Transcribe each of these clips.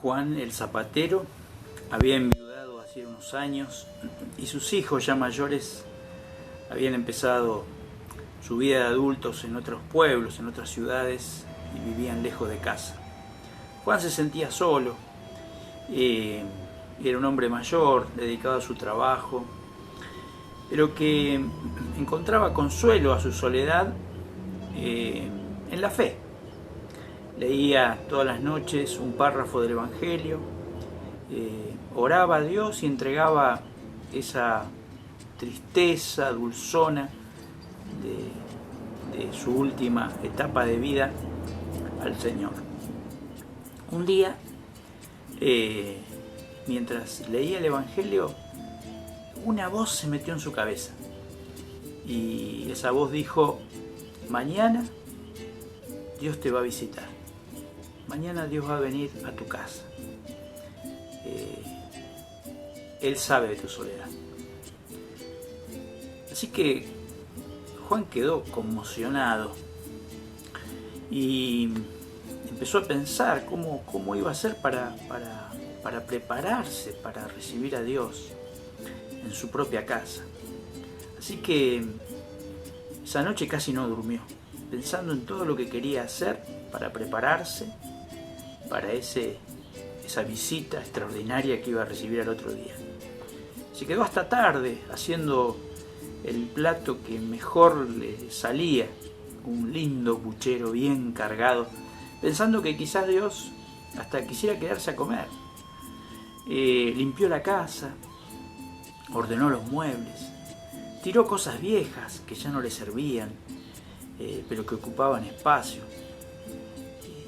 Juan el zapatero había enviudado hacía unos años y sus hijos ya mayores habían empezado su vida de adultos en otros pueblos, en otras ciudades, y vivían lejos de casa. Juan se sentía solo, era un hombre mayor, dedicado a su trabajo, pero que encontraba consuelo a su soledad en la fe. Leía todas las noches un párrafo del Evangelio, oraba a Dios y entregaba esa tristeza, dulzona de su última etapa de vida al Señor. Un día, mientras leía el Evangelio, una voz se metió en su cabeza y esa voz dijo: mañana Dios te va a visitar, mañana Dios va a venir a tu casa, Él sabe de tu soledad. Así que Juan quedó conmocionado y empezó a pensar cómo iba a ser para prepararse para recibir a Dios en su propia casa. Así que esa noche casi no durmió, pensando en todo lo que quería hacer para prepararse para esa visita extraordinaria que iba a recibir al otro día. Se quedó hasta tarde haciendo el plato que mejor le salía, un lindo puchero bien cargado, pensando que quizás Dios hasta quisiera quedarse a comer. Limpió la casa, ordenó los muebles, tiró cosas viejas que ya no le servían, pero que ocupaban espacio.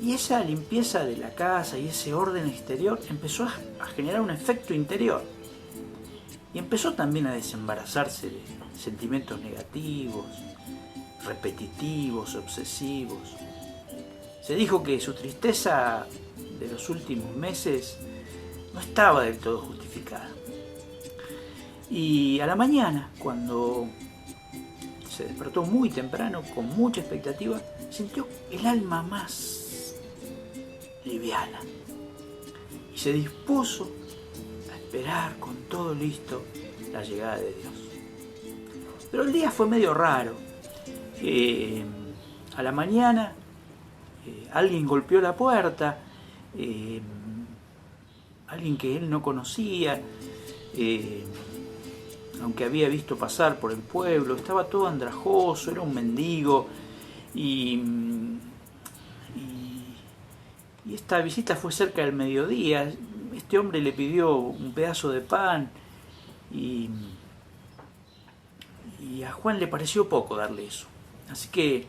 Y esa limpieza de la casa y ese orden exterior empezó a generar un efecto interior. Y empezó también a desembarazarse de sentimientos negativos, repetitivos, obsesivos. Se dijo que su tristeza de los últimos meses no estaba del todo justificada. Y a la mañana, cuando se despertó muy temprano, con mucha expectativa, sintió el alma más liviana y se dispuso a esperar con todo listo la llegada de Dios. Pero el día fue medio raro. A la mañana alguien golpeó la puerta, alguien que él no conocía, aunque había visto pasar por el pueblo. Estaba todo andrajoso, era un mendigo, y esta visita fue cerca del mediodía. Este hombre le pidió un pedazo de pan y a Juan le pareció poco darle eso. Así que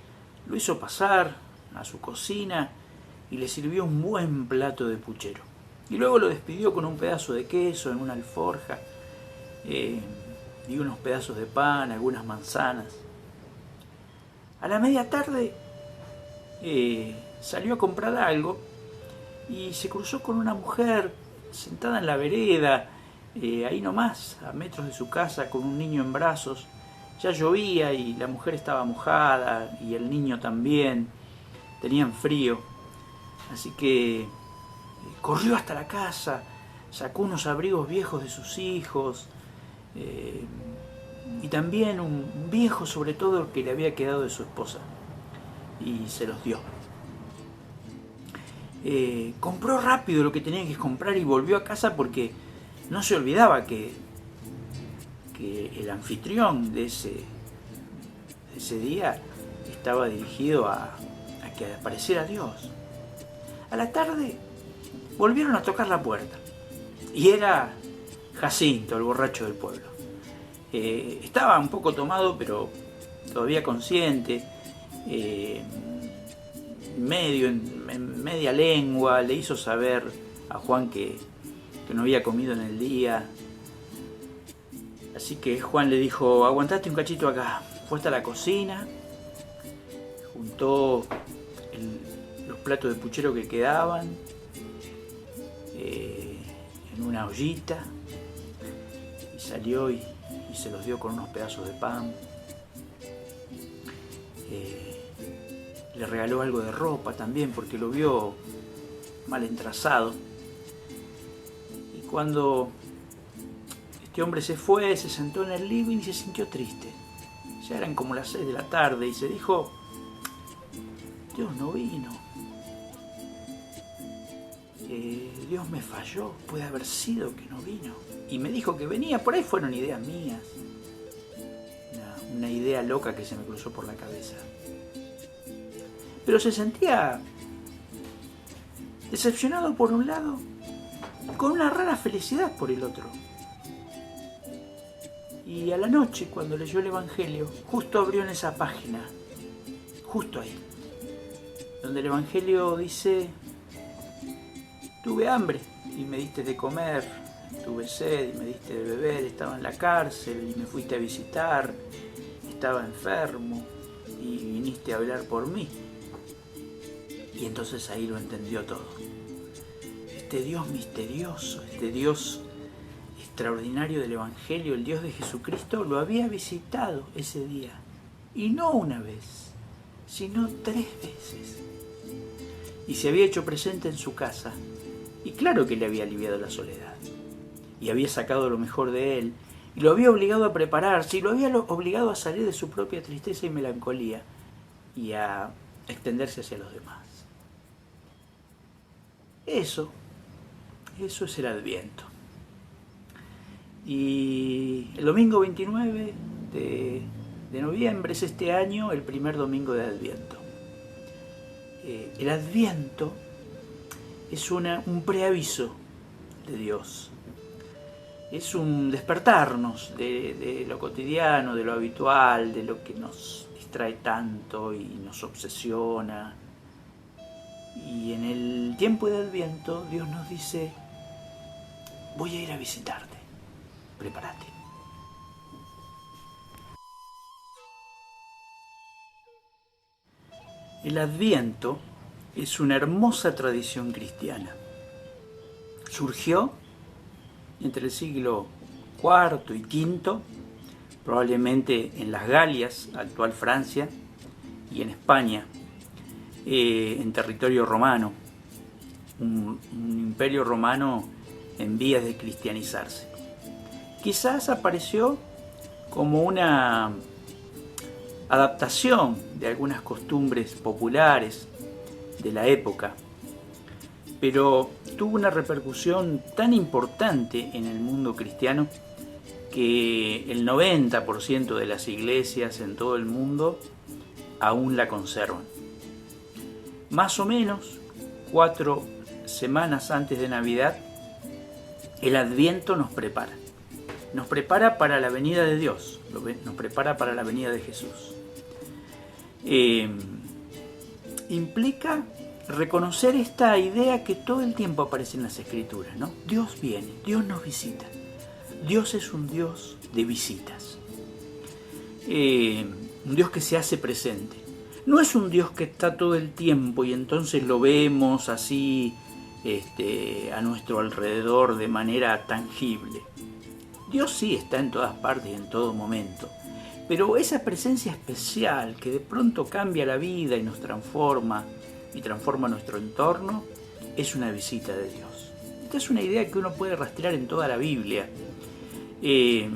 lo hizo pasar a su cocina y le sirvió un buen plato de puchero. Y luego lo despidió con un pedazo de queso en una alforja, y unos pedazos de pan, algunas manzanas. A la media tarde salió a comprar algo y se cruzó con una mujer sentada en la vereda, ahí nomás, a metros de su casa, con un niño en brazos. Ya llovía y la mujer estaba mojada y el niño también, tenían frío. Así que corrió hasta la casa, sacó unos abrigos viejos de sus hijos, y también un viejo, sobre todo, que le había quedado de su esposa, y se los dio. Compró rápido lo que tenía que comprar y volvió a casa porque no se olvidaba que el anfitrión de ese día estaba dirigido a que apareciera Dios. A la tarde volvieron a tocar la puerta y era Jacinto, el borracho del pueblo. Estaba un poco tomado, pero todavía consciente, en media lengua. Le hizo saber a Juan que no había comido en el día. Así que Juan le dijo: aguantate un cachito acá. Fue hasta la cocina, juntó los platos de puchero que quedaban en una ollita, y salió y se los dio con unos pedazos de pan. Le regaló algo de ropa también porque lo vio mal entrazado. cuando este hombre se fue, se sentó en el living y se sintió triste. Ya eran como las 6 de la tarde y se dijo, Dios no vino. Dios me falló, puede haber sido que no vino. Y me dijo que venía, por ahí fueron ideas mías. Una idea loca que se me cruzó por la cabeza. Pero se sentía decepcionado por un lado, con una rara felicidad por el otro. Y a la noche, cuando leyó el Evangelio, justo abrió en esa página, justo ahí, donde el Evangelio dice, tuve hambre y me diste de comer, tuve sed y me diste de beber, estaba en la cárcel y me fuiste a visitar, estaba enfermo y viniste a velar por mí. Y entonces ahí lo entendió todo. Este Dios misterioso, este Dios extraordinario del Evangelio, el Dios de Jesucristo, lo había visitado ese día. Y no una vez, sino 3 veces. Y se había hecho presente en su casa. Y claro que le había aliviado la soledad. Y había sacado lo mejor de él. Y lo había obligado a prepararse. Y lo había obligado a salir de su propia tristeza y melancolía. Y a extenderse hacia los demás. Eso es el Adviento. Y el domingo 29 de noviembre es este año el primer domingo de Adviento. El Adviento es un preaviso de Dios. Es un despertarnos de lo cotidiano, de lo habitual, de lo que nos distrae tanto y nos obsesiona. Y en el tiempo de Adviento Dios nos dice, voy a ir a visitarte, prepárate. El Adviento es una hermosa tradición cristiana. Surgió entre el siglo IV y V, probablemente en las Galias, actual Francia, y en España, en territorio romano, un imperio romano en vías de cristianizarse. Quizás apareció como una adaptación de algunas costumbres populares de la época, pero tuvo una repercusión tan importante en el mundo cristiano que el 90% de las iglesias en todo el mundo aún la conservan. Más o menos 4 semanas antes de Navidad, el Adviento nos prepara. Nos prepara para la venida de Dios, nos prepara para la venida de Jesús. Implica reconocer esta idea que todo el tiempo aparece en las Escrituras, ¿no? Dios viene, Dios nos visita. Dios es un Dios de visitas. Un Dios que se hace presente. No es un Dios que está todo el tiempo y entonces lo vemos así a nuestro alrededor de manera tangible. Dios sí está en todas partes y en todo momento, pero esa presencia especial que de pronto cambia la vida y nos transforma y transforma nuestro entorno es una visita de Dios. Esta es una idea que uno puede rastrear en toda la Biblia. El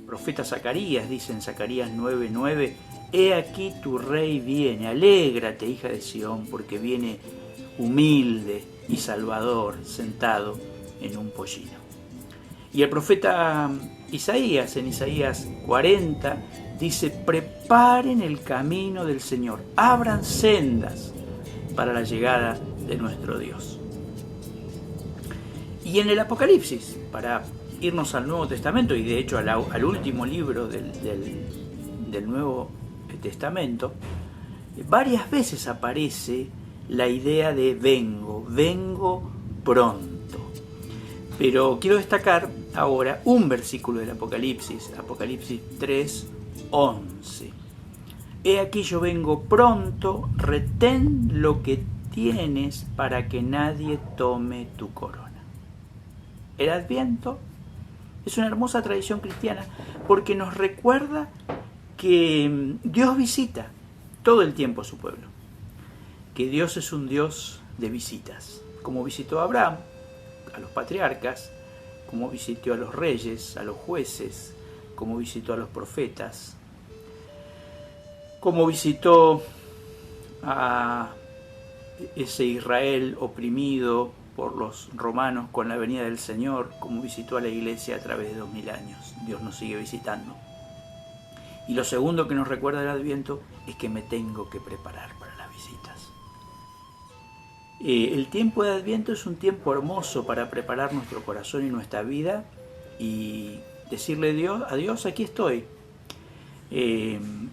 profeta Zacarías dice en Zacarías 9:9: He aquí tu rey viene, alégrate, hija de Sión, porque viene humilde y salvador, sentado en un pollino. Y el profeta Isaías, en Isaías 40, dice: preparen el camino del Señor, abran sendas para la llegada de nuestro Dios. Y en el Apocalipsis, para irnos al Nuevo Testamento, y de hecho al último libro del Nuevo Testamento, varias veces aparece la idea de vengo pronto. Pero quiero destacar ahora un versículo del Apocalipsis, Apocalipsis 3:11. He aquí yo vengo pronto, retén lo que tienes para que nadie tome tu corona. El Adviento es una hermosa tradición cristiana porque nos recuerda que Dios visita todo el tiempo a su pueblo, que Dios es un Dios de visitas, como visitó a Abraham, a los patriarcas, como visitó a los reyes, a los jueces, como visitó a los profetas, como visitó a ese Israel oprimido por los romanos con la venida del Señor, como visitó a la iglesia a través de 2000 años. Dios nos sigue visitando. Y lo segundo que nos recuerda el Adviento es que me tengo que preparar para las visitas. El tiempo de Adviento es un tiempo hermoso para preparar nuestro corazón y nuestra vida y decirle a Dios, aquí estoy,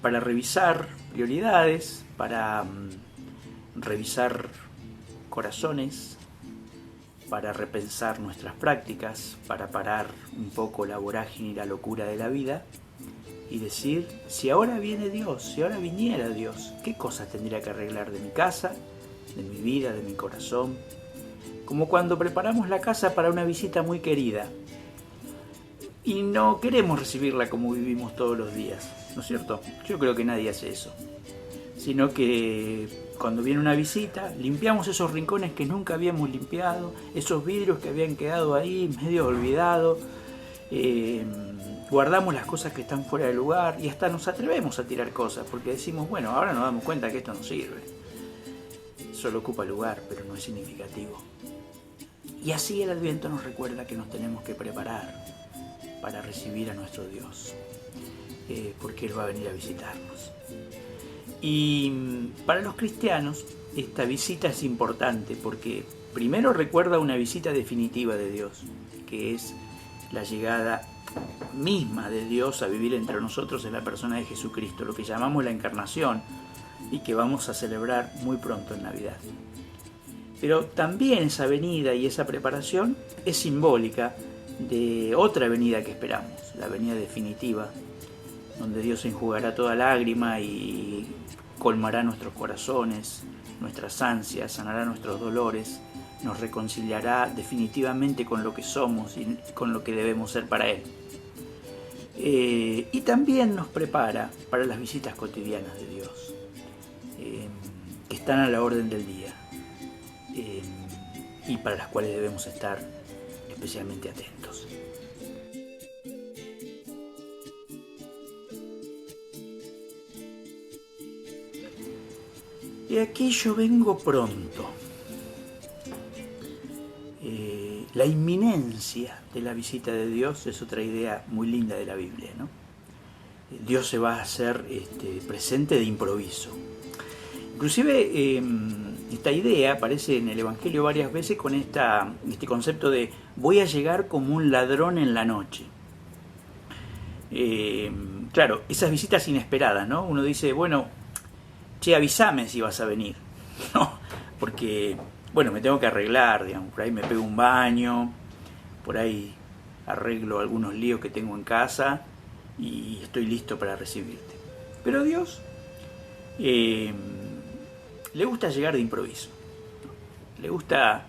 para revisar prioridades, para revisar corazones, para repensar nuestras prácticas, para parar un poco la vorágine y la locura de la vida y decir, si ahora viene Dios, si ahora viniera Dios, ¿qué cosas tendría que arreglar de mi casa, de mi vida, de mi corazón? Como cuando preparamos la casa para una visita muy querida y no queremos recibirla como vivimos todos los días, ¿no es cierto? Yo creo que nadie hace eso, sino que cuando viene una visita, limpiamos esos rincones que nunca habíamos limpiado, esos vidrios que habían quedado ahí medio olvidados, guardamos las cosas que están fuera de lugar y hasta nos atrevemos a tirar cosas, porque decimos, bueno, ahora nos damos cuenta que esto no sirve. Solo ocupa lugar, pero no es significativo. Y así el Adviento nos recuerda que nos tenemos que preparar para recibir a nuestro Dios, porque Él va a venir a visitarnos. Y para los cristianos esta visita es importante porque primero recuerda una visita definitiva de Dios, que es la llegada misma de Dios a vivir entre nosotros en la persona de Jesucristo, lo que llamamos la encarnación y que vamos a celebrar muy pronto en Navidad. Pero también esa venida y esa preparación es simbólica de otra venida que esperamos, la venida definitiva, donde Dios enjugará toda lágrima y colmará nuestros corazones, nuestras ansias, sanará nuestros dolores, nos reconciliará definitivamente con lo que somos y con lo que debemos ser para Él. Y también nos prepara para las visitas cotidianas de Dios, que están a la orden del día y para las cuales debemos estar especialmente atentos. Y aquí yo vengo pronto. La inminencia de la visita de Dios es otra idea muy linda de la Biblia, ¿no? Dios se va a hacer presente de improviso. Inclusive esta idea aparece en el Evangelio varias veces con este concepto de voy a llegar como un ladrón en la noche. Claro, esas visitas inesperadas, ¿no? Uno dice, bueno, che, avísame si vas a venir, ¿no? Porque, bueno, me tengo que arreglar, digamos, por ahí me pego un baño, por ahí arreglo algunos líos que tengo en casa y estoy listo para recibirte. Pero a Dios le gusta llegar de improviso, ¿no? Le gusta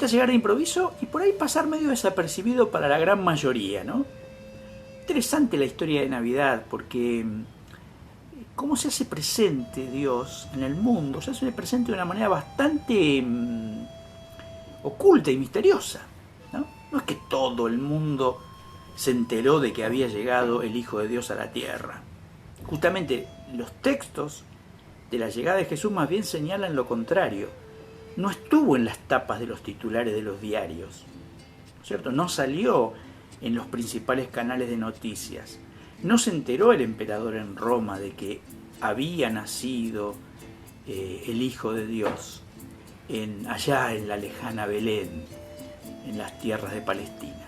llegar de improviso y por ahí pasar medio desapercibido para la gran mayoría, ¿no? Interesante la historia de Navidad porque cómo se hace presente Dios en el mundo, se hace presente de una manera bastante oculta y misteriosa, ¿no? No es que todo el mundo se enteró de que había llegado el Hijo de Dios a la tierra. Justamente los textos de la llegada de Jesús más bien señalan lo contrario. No estuvo en las tapas de los titulares de los diarios, ¿cierto? No salió en los principales canales de noticias. No se enteró el emperador en Roma de que había nacido el Hijo de Dios allá en la lejana Belén, en las tierras de Palestina.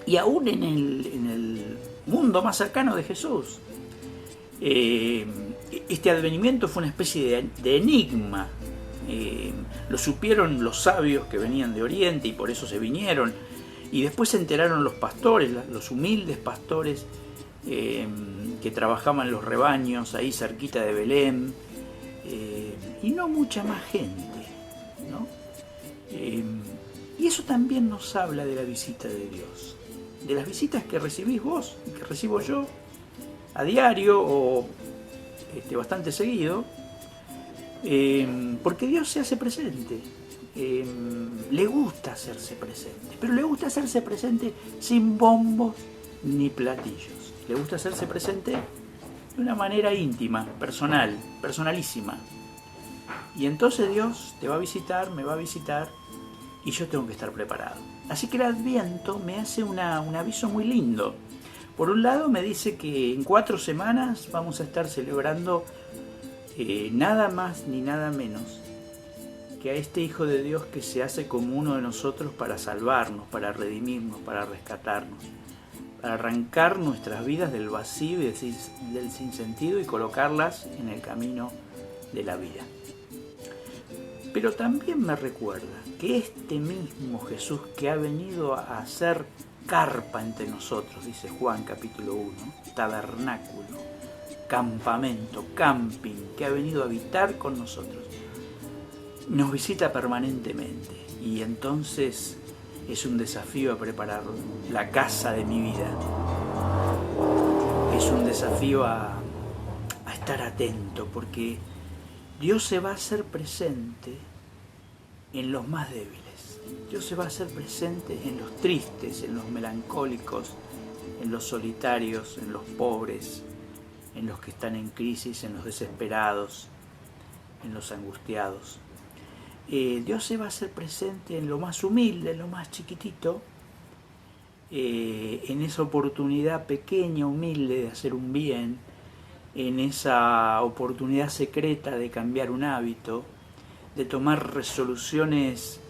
Y aún en el mundo más cercano de Jesús, este advenimiento fue una especie de enigma. Lo supieron los sabios que venían de Oriente y por eso se vinieron. Y después se enteraron los pastores, los humildes pastores que trabajaban los rebaños ahí cerquita de Belén, y no mucha más gente, ¿no? Y eso también nos habla de la visita de Dios, de las visitas que recibís vos y que recibo yo a diario o bastante seguido, porque Dios se hace presente le gusta hacerse presente, pero le gusta hacerse presente sin bombos ni platillos. Le gusta hacerse presente de una manera íntima, personal, personalísima. Y entonces Dios te va a visitar, me va a visitar, y yo tengo que estar preparado. Así que el Adviento me hace un aviso muy lindo. Por un lado me dice que en 4 semanas vamos a estar celebrando nada más ni nada menos que a este Hijo de Dios que se hace como uno de nosotros para salvarnos, para redimirnos, para rescatarnos, para arrancar nuestras vidas del vacío y del sinsentido y colocarlas en el camino de la vida. Pero también me recuerda que este mismo Jesús que ha venido a hacer carpa entre nosotros, dice Juan capítulo 1, tabernáculo, campamento, camping, que ha venido a habitar con nosotros, nos visita permanentemente, y entonces es un desafío a preparar la casa de mi vida. Es un desafío a estar atento, porque Dios se va a hacer presente en los más débiles. Dios se va a hacer presente en los tristes, en los melancólicos, en los solitarios, en los pobres, en los que están en crisis, en los desesperados, en los angustiados. Dios se va a hacer presente en lo más humilde, en lo más chiquitito, en esa oportunidad pequeña, humilde de hacer un bien, en esa oportunidad secreta de cambiar un hábito, de tomar resoluciones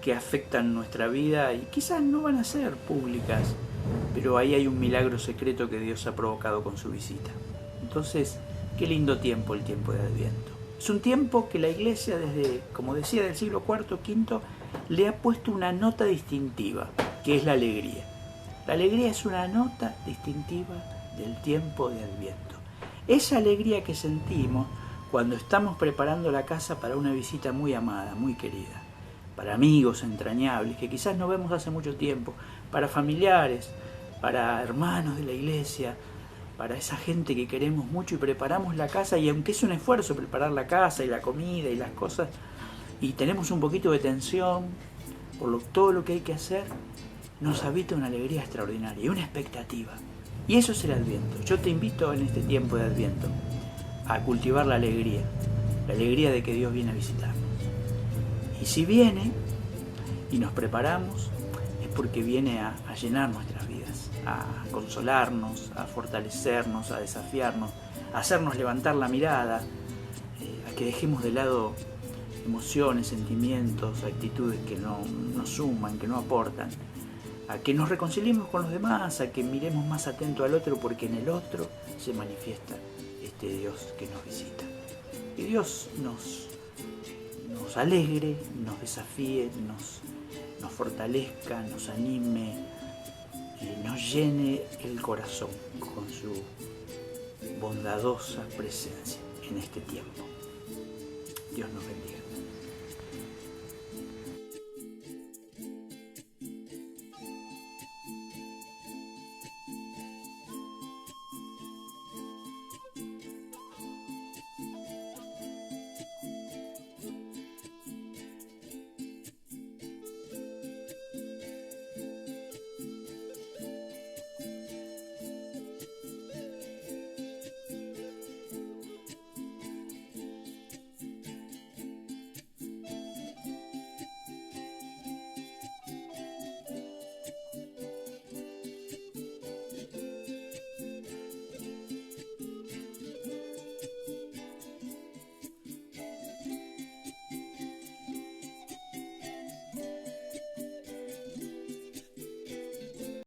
que afectan nuestra vida y quizás no van a ser públicas, pero ahí hay un milagro secreto que Dios ha provocado con su visita. Entonces, qué lindo tiempo el tiempo de Adviento. Es un tiempo que la Iglesia, desde, como decía, del siglo IV, V, le ha puesto una nota distintiva, que es la alegría. La alegría es una nota distintiva del tiempo de Adviento. Esa alegría que sentimos cuando estamos preparando la casa para una visita muy amada, muy querida, para amigos entrañables que quizás no vemos hace mucho tiempo, para familiares, para hermanos de la Iglesia, para esa gente que queremos mucho, y preparamos la casa, y aunque es un esfuerzo preparar la casa y la comida y las cosas, y tenemos un poquito de tensión por todo lo que hay que hacer, nos habita una alegría extraordinaria y una expectativa. Y eso es el Adviento. Yo te invito en este tiempo de Adviento a cultivar la alegría de que Dios viene a visitarnos. Y si viene y nos preparamos, es porque viene a llenar nuestras vidas, a consolarnos, a fortalecernos, a desafiarnos, a hacernos levantar la mirada, a que dejemos de lado emociones, sentimientos, actitudes que no nos suman, que no aportan, a que nos reconciliemos con los demás, a que miremos más atento al otro, porque en el otro se manifiesta este Dios que nos visita. Que Dios nos alegre, nos desafíe, nos fortalezca, nos anime, nos llene el corazón con su bondadosa presencia en este tiempo. Dios nos bendiga.